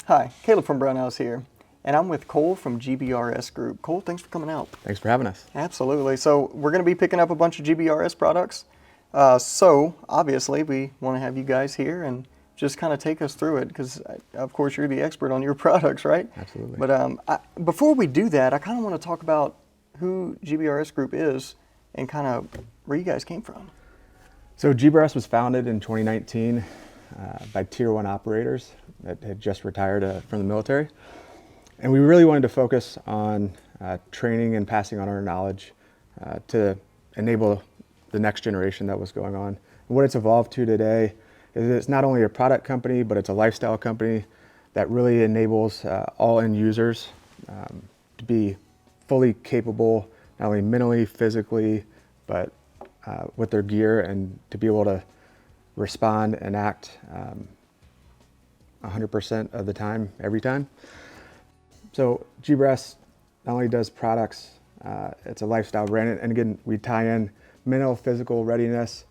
Hi, Caleb from Brownells here, and I'm with Cole from GBRS Group. Cole, thanks for coming out. Thanks for having us. Absolutely. So we're going to be picking up a bunch of GBRS products. So obviously we want to have you guys here and just kind of take us through it because, of course, you're the expert on your products, right? Absolutely. But before we do that, I kind of want to talk about who GBRS Group is and kind of where you guys came from. So GBRS was founded in 2019 by Tier 1 operators that had just retired from the military. And we really wanted to focus on training and passing on our knowledge to enable the next generation that was going on. And what it's evolved to today is it's not only a product company, but it's a lifestyle company that really enables all end users to be fully capable, not only mentally, physically, but with their gear, and to be able to respond and act 100% of the time, every time. So GBRS not only does products, it's a lifestyle brand, and again, we tie in mental, physical readiness,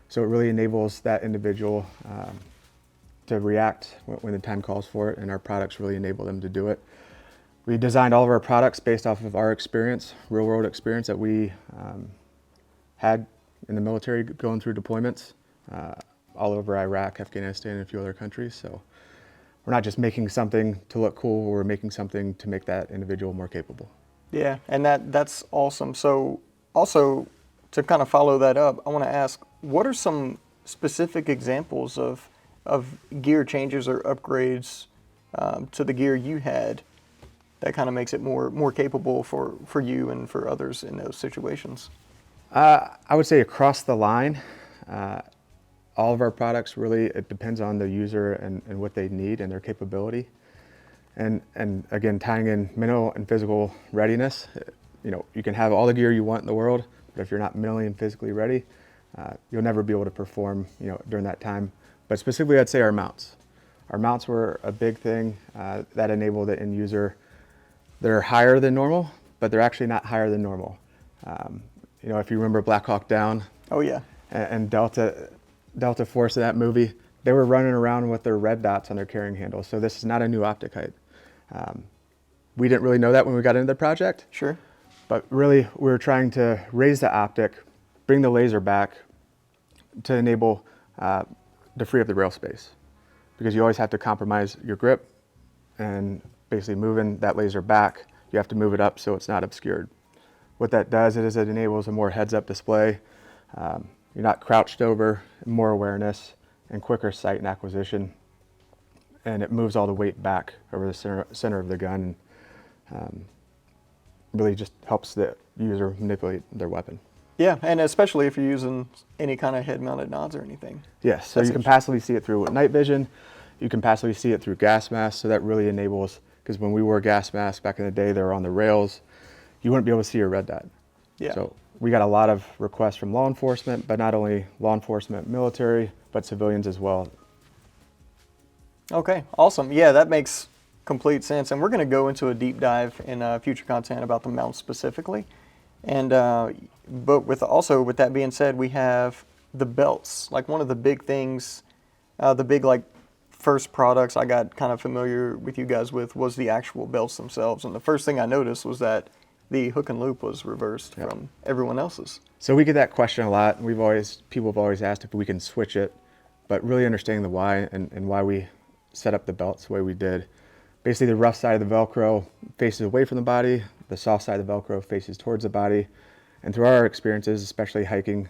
so it really enables that individual to react when the time calls for it, and our products really enable them to do it. We designed all of our products based off of our experience, real world experience that we had in the military going through deployments all over Iraq, Afghanistan, and a few other countries. So we're not just making something to look cool, we're making something to make that individual more capable. Yeah, and that's awesome. So also, to kind of follow that up, I want to ask, what are some specific examples of gear changes or upgrades to the gear you had that kind of makes it more capable for you and for others in those situations? I would say across the line, all of our products really, it depends on the user and what they need and their capability. And again, tying in mental and physical readiness, you can have all the gear you want in the world, but if you're not mentally and physically ready, you'll never be able to perform, during that time. But specifically, I'd say our mounts. Our mounts were a big thing that enabled the end user. They're higher than normal, but they're actually not higher than normal. If you remember Black Hawk Down. Oh yeah. And Delta Force in that movie, they were running around with their red dots on their carrying handles. So this is not a new optic height. We didn't really know that when we got into the project. Sure. But really, we were trying to raise the optic, bring the laser back to enable to free up the rail space. Because you always have to compromise your grip, and basically moving that laser back, you have to move it up so it's not obscured. What that does is it enables a more heads-up display. You're not crouched over, more awareness, and quicker sight and acquisition. And it moves all the weight back over the center of the gun. Really just helps the user manipulate their weapon. Yeah, and especially if you're using any kind of head-mounted nods or anything. Yes, so you can passively see it through night vision. You can passively see it through gas masks, so that really enables, because when we wore gas masks back in the day, they were on the rails, you wouldn't be able to see your red dot. Yeah. So we got a lot of requests from law enforcement, but not only law enforcement, military, but civilians as well. Okay, awesome. Yeah, that makes complete sense. And we're going to go into a deep dive in future content about the mount specifically. And but with that being said, we have the belts. Like one of the big things, the big first products I got kind of familiar with you guys with was the actual belts themselves. And the first thing I noticed was that the hook and loop was reversed from everyone else's. So we get that question a lot. People have always asked if we can switch it, but really understanding the why and why we set up the belts the way we did. Basically, the rough side of the Velcro faces away from the body, the soft side of the Velcro faces towards the body. And through our experiences, especially hiking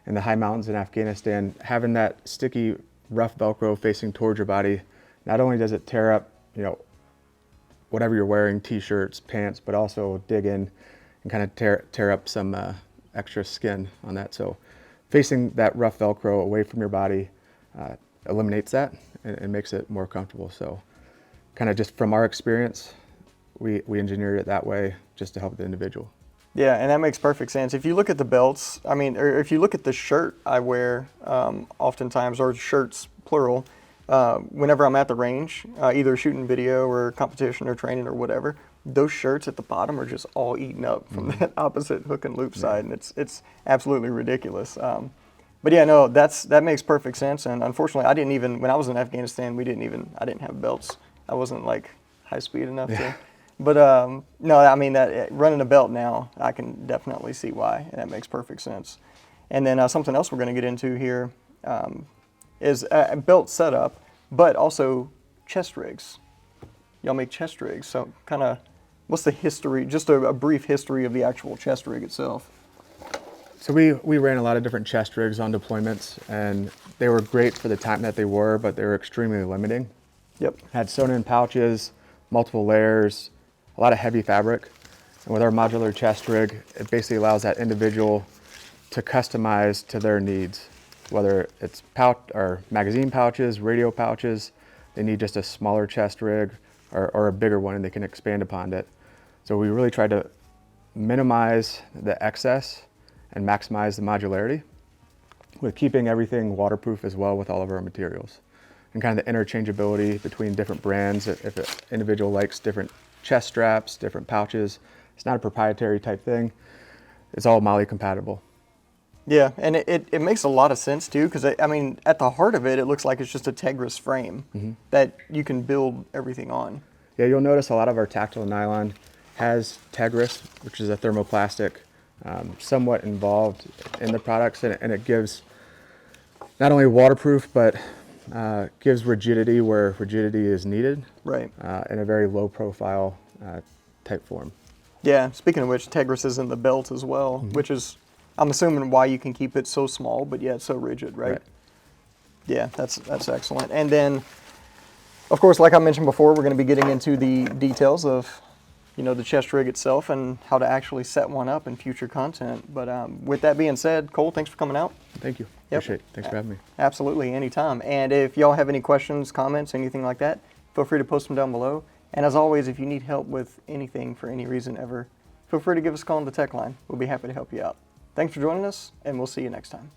in the high mountains in Afghanistan, having that sticky, rough Velcro facing towards your body, not only does it tear up, whatever you're wearing, t-shirts, pants, but also dig in and kind of tear up some extra skin on that. So facing that rough Velcro away from your body eliminates that and makes it more comfortable. So kind of just from our experience, we engineered it that way just to help the individual. Yeah, and that makes perfect sense. If you look at the belts, or if you look at the shirt I wear oftentimes, or shirts, plural, whenever I'm at the range, either shooting video or competition or training or whatever, those shirts at the bottom are just all eaten up from that opposite hook and loop side, and it's absolutely ridiculous. But yeah, no, that makes perfect sense. And unfortunately, when I was in Afghanistan, I didn't have belts I wasn't like high speed enough to. But no, I mean that running a belt now, I can definitely see why, and that makes perfect sense. And then something else we're going to get into here is a belt setup, but also chest rigs. Y'all make chest rigs, so kind of what's the history? Just a brief history of the actual chest rig itself. So we ran a lot of different chest rigs on deployments, and they were great for the time that they were, but they were extremely limiting. Yep. Had sewn-in pouches, multiple layers, a lot of heavy fabric. And with our modular chest rig, it basically allows that individual to customize to their needs, whether it's pouch or magazine pouches, radio pouches. They need just a smaller chest rig or a bigger one, and they can expand upon it. So we really tried to minimize the excess and maximize the modularity with keeping everything waterproof as well with all of our materials. And kind of the interchangeability between different brands. If an individual likes different chest straps, different pouches, it's not a proprietary type thing. It's all MOLLE compatible. Yeah, and it makes a lot of sense too, because I mean, at the heart of it, it looks like it's just a Tegris frame that you can build everything on. Yeah, you'll notice a lot of our tactile nylon has Tegris, which is a thermoplastic, somewhat involved in the products, and it gives not only waterproof, but gives rigidity where rigidity is needed, Right. in a very low profile type form. Yeah, speaking of which, Tegris is in the belt as well, which is, I'm assuming, why you can keep it so small, but yet so rigid, right? Yeah, that's excellent. And then, of course, like I mentioned before, we're going to be getting into the details of, the chest rig itself and how to actually set one up in future content. But with that being said, Cole, thanks for coming out. Thank you. Yep. Appreciate it. Thanks for having me. Absolutely, anytime. And if y'all have any questions, comments, anything like that, feel free to post them down below. And as always, if you need help with anything for any reason ever, feel free to give us a call on the tech line. We'll be happy to help you out. Thanks for joining us, and we'll see you next time.